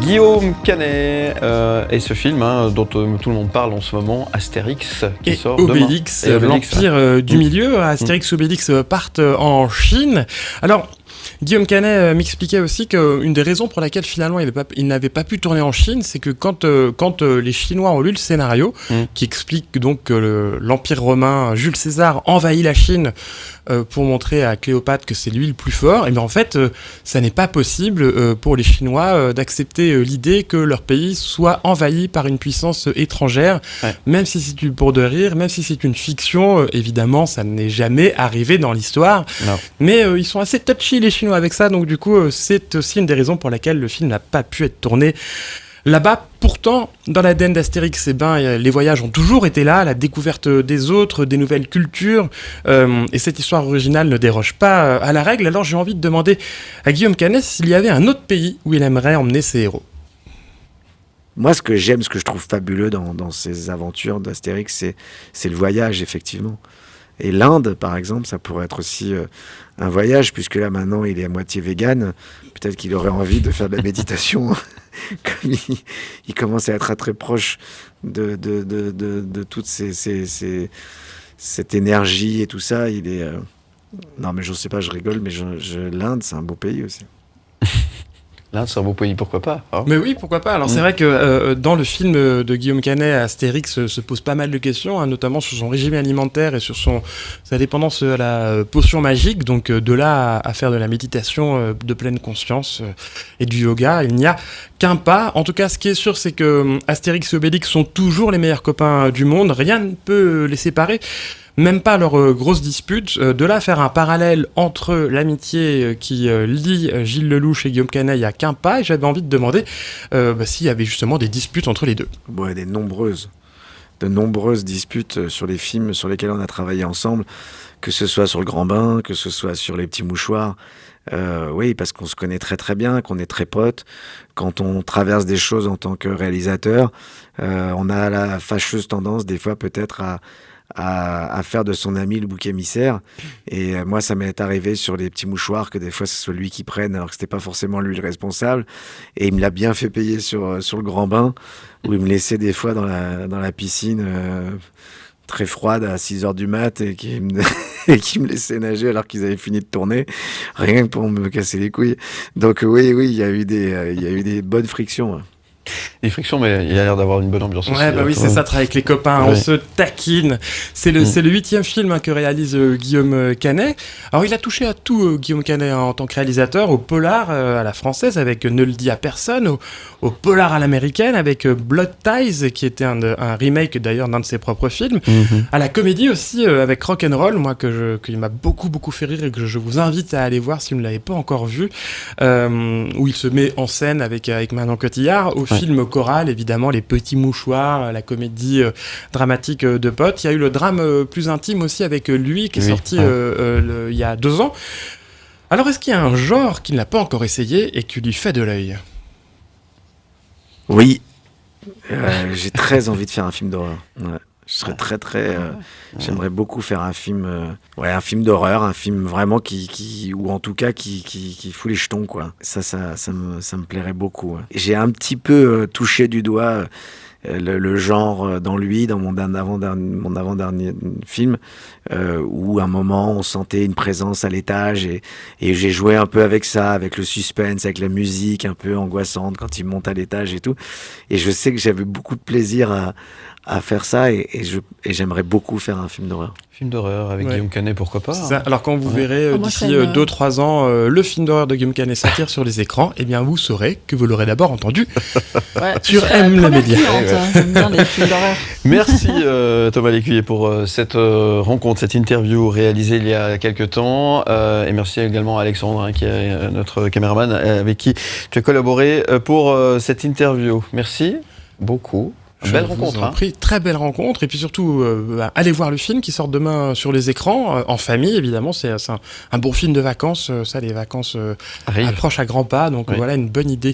Guillaume Canet et ce film dont tout le monde parle en ce moment, Astérix, qui et sort Obélix, demain. Et Obélix, l'Empire du Milieu. Astérix et Obélix partent en Chine. Alors, Guillaume Canet m'expliquait aussi qu'une des raisons pour laquelle finalement il n'avait pas pu tourner en Chine, c'est que quand les Chinois ont lu le scénario, qui explique donc que l'Empire romain, Jules César, envahit la Chine pour montrer à Cléopâtre que c'est lui le plus fort, et bien en fait, ça n'est pas possible pour les Chinois d'accepter l'idée que leur pays soit envahi par une puissance étrangère, même si c'est pour de rire, même si c'est une fiction, évidemment, ça n'est jamais arrivé dans l'histoire. Non. Mais ils sont assez touchy, les Chinois, avec ça, donc du coup, c'est aussi une des raisons pour laquelle le film n'a pas pu être tourné là-bas. Pourtant, dans l'ADN d'Astérix, les voyages ont toujours été là, la découverte des autres, des nouvelles cultures, et cette histoire originale ne déroge pas à la règle. Alors j'ai envie de demander à Guillaume Canet s'il y avait un autre pays où il aimerait emmener ses héros. Moi, ce que j'aime, ce que je trouve fabuleux dans ces aventures d'Astérix, c'est le voyage, effectivement. Et l'Inde, par exemple, ça pourrait être aussi un voyage, puisque là, maintenant, il est à moitié vegan. Peut-être qu'il aurait envie de faire de la méditation. Comme il commence à être très proche de toute cette énergie et tout ça. Il est... Non, mais je ne sais pas, je rigole, mais l'Inde, c'est un beau pays aussi. L'Inde, c'est un beau pays, pourquoi pas Mais oui, pourquoi pas. Alors c'est vrai que dans le film de Guillaume Canet, Astérix se pose pas mal de questions, notamment sur son régime alimentaire et sur sa dépendance à la potion magique. Donc de là à faire de la méditation de pleine conscience et du yoga, il n'y a qu'un pas. En tout cas, ce qui est sûr, c'est que Astérix et Obélix sont toujours les meilleurs copains du monde. Rien ne peut les séparer. Même pas leur grosse dispute. De là à faire un parallèle entre l'amitié qui lie Gilles Lelouch et Guillaume Canet, il n'y a qu'un pas. Et j'avais envie de demander s'il y avait justement des disputes entre les deux. Ouais, de nombreuses disputes sur les films sur lesquels on a travaillé ensemble, que ce soit sur Le Grand Bain, que ce soit sur Les Petits Mouchoirs. Oui, parce qu'on se connaît très très bien, qu'on est très potes. Quand on traverse des choses en tant que réalisateur, on a la fâcheuse tendance des fois peut-être à faire de son ami le bouc émissaire. Et moi, ça m'est arrivé sur Les Petits Mouchoirs que des fois, ce soit lui qui prenne, alors que c'était pas forcément lui le responsable. Et il me l'a bien fait payer sur Le Grand Bain, où il me laissait des fois dans la piscine très froide à 6h du mat et qui me laissait nager alors qu'ils avaient fini de tourner, rien que pour me casser les couilles. Donc oui, il y a eu des bonnes frictions. Des frictions, mais il a l'air d'avoir une bonne ambiance aussi. Ouais, bah oui, c'est ça, travailler avec les copains, on se taquine. C'est le 8e film que réalise Guillaume Canet. Alors, il a touché à tout, Guillaume Canet, en tant que réalisateur, au polar à la française, avec Ne le dis à personne, au polar à l'américaine, avec Blood Ties, qui était un remake, d'ailleurs, d'un de ses propres films, à la comédie aussi, avec Rock'n'Roll, moi, qui m'a beaucoup fait rire et que je vous invite à aller voir si vous ne l'avez pas encore vu, où il se met en scène avec Marion Cotillard, au film choral, évidemment, Les Petits Mouchoirs, la comédie dramatique de potes. Il y a eu le drame plus intime aussi avec lui, qui est sorti il y a 2 ans. Alors, est-ce qu'il y a un genre qu'il n'a pas encore essayé et qui lui fait de l'œil ? Oui, j'ai très envie de faire un film d'horreur. Ouais. Je serais j'aimerais beaucoup faire un film d'horreur, un film vraiment ou en tout cas qui fout les jetons, quoi. Ça me plairait beaucoup. Ouais. J'ai un petit peu touché du doigt le genre dans mon avant-dernier film, où à un moment on sentait une présence à l'étage et j'ai joué un peu avec ça, avec le suspense, avec la musique un peu angoissante quand il monte à l'étage et tout. Et je sais que j'avais beaucoup de plaisir à faire ça et j'aimerais beaucoup faire un film d'horreur. Film d'horreur avec Guillaume Canet, pourquoi pas ça. Alors quand vous verrez d'ici 2-3 ans le film d'horreur de Guillaume Canet sortir sur les écrans, eh bien vous saurez que vous l'aurez d'abord entendu sur M le Média. J'aime bien les films d'horreur. Merci Thomas Lécuyer pour cette rencontre, cette interview réalisée il y a quelques temps. Et merci également à Alexandre, qui est notre caméraman, avec qui tu as collaboré pour cette interview. Merci beaucoup. Belle rencontre. Très belle rencontre. Et puis surtout, allez voir le film qui sort demain sur les écrans, en famille, évidemment. C'est un bon film de vacances. Ça, les vacances approchent à grands pas. Donc voilà, une bonne idée